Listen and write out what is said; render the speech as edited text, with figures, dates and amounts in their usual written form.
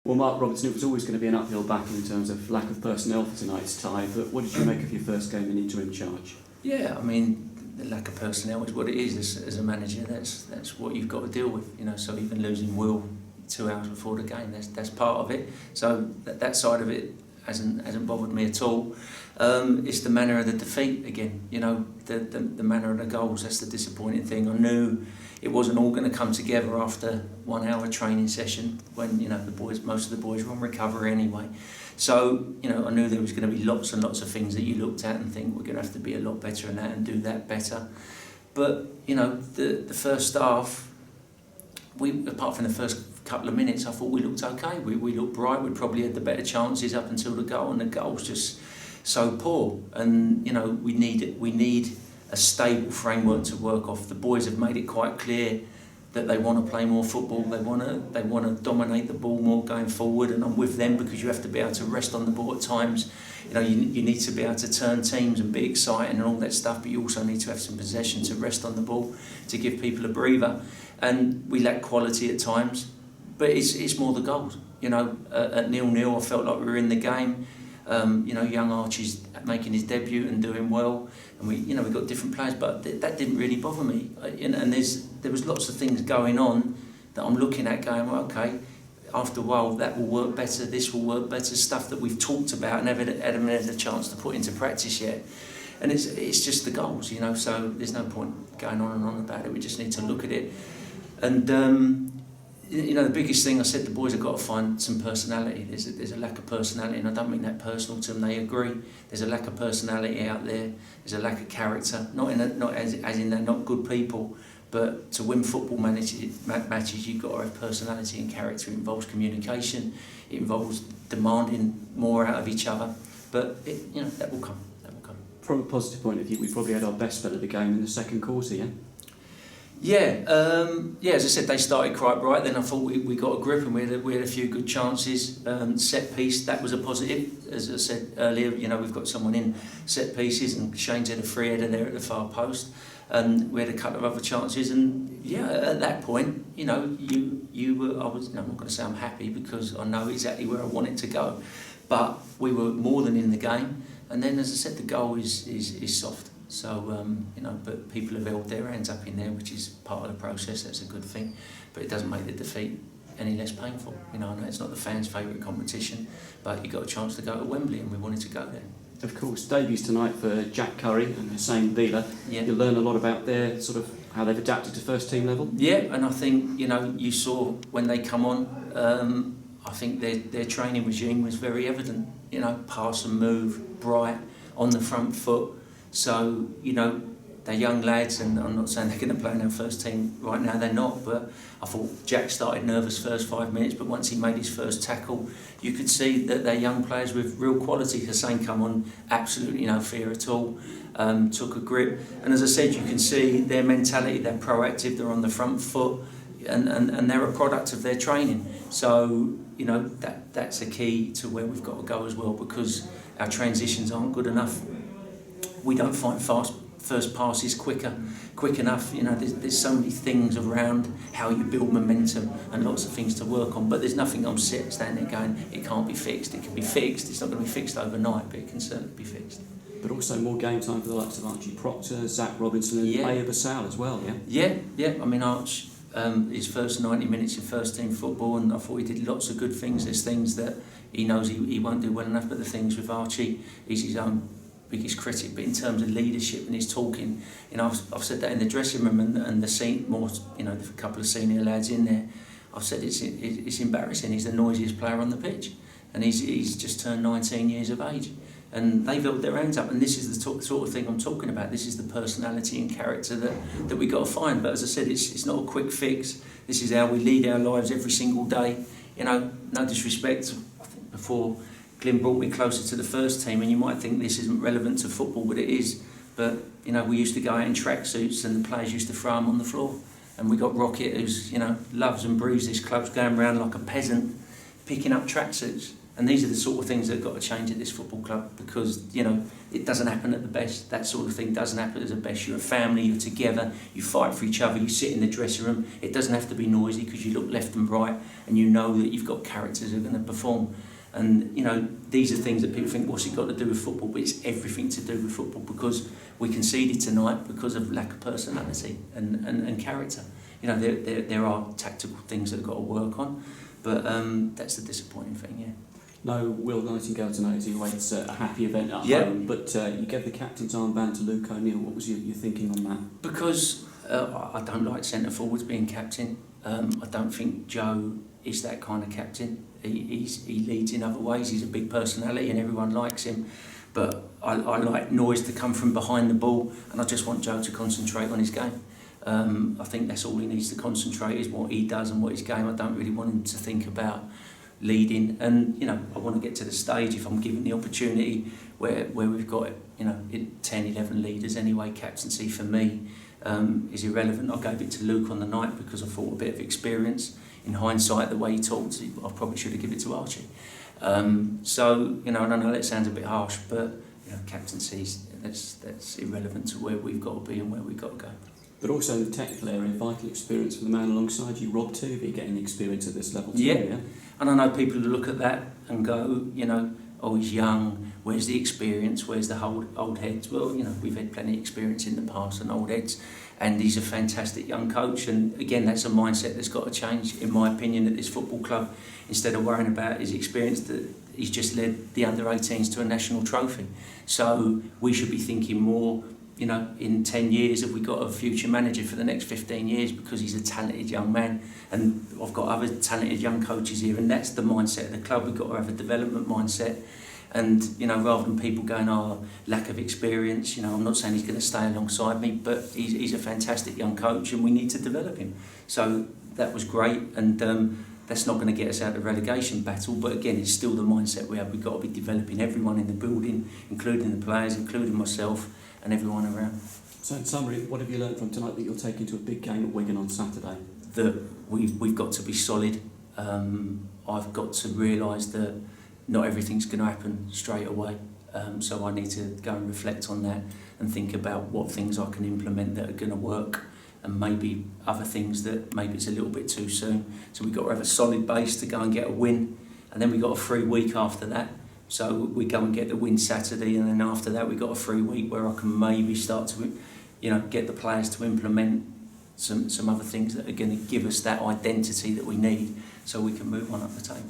Well, Mark Robertson, it was always going to be an uphill battle in terms of lack of personnel for tonight's tie, but what did you make of your first game in interim charge? Yeah, I mean, the lack of personnel is what it is as a manager. That's what you've got to deal with, you know. So even losing Will 2 hours before the game, that's part of it. So that side of it hasn't bothered me at all. It's the manner of the defeat again, you know, the manner of the goals. That's the disappointing thing. I knew it wasn't all going to come together after 1 hour training session when, you know, most of the boys were on recovery anyway. So, you know, I knew there was going to be lots and lots of things that you looked at and think we're going to have to be a lot better in that and do that better. But, you know, the first half, apart from the first couple of minutes, I thought we looked okay. We looked bright. We probably had the better chances up until the goal, and the goal was just so poor. And, you know, we need a stable framework to work off. The boys have made it quite clear that they want to play more football. They want to dominate the ball more going forward, and I'm with them because you have to be able to rest on the ball at times. You know, you need to be able to turn teams and be exciting and all that stuff, but you also need to have some possession to rest on the ball to give people a breather. And we lack quality at times, but it's more the goals. You know, at 0-0, I felt like we were in the game. You know, young Archie's making his debut and doing well, and we got different players, but that didn't really bother me. And there was lots of things going on that I'm looking at, going, well, okay, after a while that will work better, this will work better, stuff that we've talked about and haven't had a chance to put into practice yet. And it's just the goals, you know. So there's no point going on and on about it. We just need to look at it. And you know, the biggest thing I said, the boys have got to find some personality. There's a lack of personality, and I don't mean that personal to them. They agree. There's a lack of personality out there. There's a lack of character. Not as in they're not good people, but to win football matches, you've got to have personality and character. It involves communication. It involves demanding more out of each other. But that will come. That will come. From a positive point of view, we probably had our best spell of the game in the second quarter, yeah. Yeah, as I said, they started quite bright. Then I thought we got a grip and we had a few good chances. Set piece, that was a positive. As I said earlier, you know, we've got someone in set pieces, and Shane's had a free header there at the far post. And we had a couple of other chances, and yeah, at that point, you know, you were. I'm not going to say I'm happy because I know exactly where I want it to go, but we were more than in the game. And then, as I said, the goal is soft. So, you know, but people have held their hands up in there, which is part of the process. That's a good thing, but it doesn't make the defeat any less painful. You know, I know it's not the fans' favourite competition, but you got a chance to go to Wembley, and we wanted to go there. Of course, debuts tonight for Jack Curry and Hussein Bila. Yeah. You'll learn a lot about their sort of how they've adapted to first team level. Yeah, and I think, you know, you saw when they come on. I think their training regime was very evident. You know, pass and move, bright, on the front foot. So, you know, they're young lads, and I'm not saying they're going to play in our first team right now, they're not, but I thought Jack started nervous first 5 minutes, but once he made his first tackle, you could see that they're young players with real quality. Hussein come on, absolutely no fear at all, took a grip, and as I said, you can see their mentality, they're proactive, they're on the front foot, and they're a product of their training. So, you know, that's a key to where we've got to go as well, because our transitions aren't good enough. We don't find first passes quick enough. You know, there's so many things around how you build momentum and lots of things to work on. But there's nothing I'm standing there going, it can't be fixed. It can be fixed. It's not going to be fixed overnight, but it can certainly be fixed. But also more game time for the likes of Archie Proctor, Zach Robinson, and Aya Basal as well. Yeah. Yeah. I mean, Arch, his first 90 minutes in first team football, and I thought he did lots of good things. There's things that he knows he won't do well enough, but the things with Archie, he's his own biggest critic, but in terms of leadership and his talking, you know, I've said that in the dressing room and the more, you know, a couple of senior lads in there, I've said it's embarrassing. He's the noisiest player on the pitch, and he's just turned 19 years of age, and they've held their hands up, and this is the sort of thing I'm talking about. This is the personality and character that we got to find. But as I said, it's not a quick fix. This is how we lead our lives every single day. You know, no disrespect. I think before Glyn brought me closer to the first team, and you might think this isn't relevant to football, but it is. But, you know, we used to go out in tracksuits and the players used to throw them on the floor. And we got Rocket, who's, you know, loves and breathes this club, going around like a peasant, picking up tracksuits. And these are the sort of things that have got to change at this football club, because, you know, it doesn't happen at the best. That sort of thing doesn't happen at the best. You're a family, you're together, you fight for each other, you sit in the dressing room. It doesn't have to be noisy, because you look left and right and you know that you've got characters who are going to perform. And, you know, these are things that people think, what's it got to do with football? But it's everything to do with football, because we conceded tonight because of lack of personality and character. You know, there are tactical things that have got to work on, but that's the disappointing thing, yeah. No Will Nightingale tonight, as he awaits a happy event at Yeah. home, but you gave the captain's armband to Luke O'Neill. What was your thinking on that? Because I don't like centre forwards being captain. I don't think Joe is that kind of captain. He leads in other ways. He's a big personality and everyone likes him. But I like noise to come from behind the ball, and I just want Joe to concentrate on his game. I think that's all he needs to concentrate, is what he does and what his game. I don't really want him to think about leading. And, you know, I want to get to the stage, if I'm given the opportunity, where we've got, you know, 10, 11 leaders anyway. Captaincy for me is irrelevant. I gave it to Luke on the night because I thought a bit of experience. In hindsight, the way he talked, I probably should have given it to Archie. So, you know, and I know that sounds a bit harsh, but, you know, captaincy, that's irrelevant to where we've got to be and where we've got to go. But also in the technical area, vital experience for the man alongside you, Rob Tuvey, getting experience at this level too, yeah? And I know people who look at that and go, you know, oh, he's young, where's the experience, where's the old heads? Well, you know, we've had plenty of experience in the past and old heads, and he's a fantastic young coach. And again, that's a mindset that's got to change, in my opinion, at this football club. Instead of worrying about his experience, that he's just led the under-18s to a national trophy. So we should be thinking more, you know, in 10 years, have we got a future manager for the next 15 years, because he's a talented young man, and I've got other talented young coaches here, and that's the mindset of the club. We've got to have a development mindset, and, you know, rather than people going, oh, lack of experience, you know, I'm not saying he's going to stay alongside me, but he's a fantastic young coach and we need to develop him. So that was great, and that's not going to get us out of the relegation battle, but again, it's still the mindset we have. We've got to be developing everyone in the building, including the players, including myself, and everyone around. So in summary, what have you learned from tonight that you'll take into a big game at Wigan on Saturday? That we've got to be solid. I've got to realise that not everything's going to happen straight away. So I need to go and reflect on that and think about what things I can implement that are going to work, and maybe other things that maybe it's a little bit too soon. So we've got to have a solid base to go and get a win, and then we've got a free week after that. So we go and get the win Saturday, and then after that we've got a free week where I can maybe start to, you know, get the players to implement some other things that are going to give us that identity that we need, so we can move on up the table.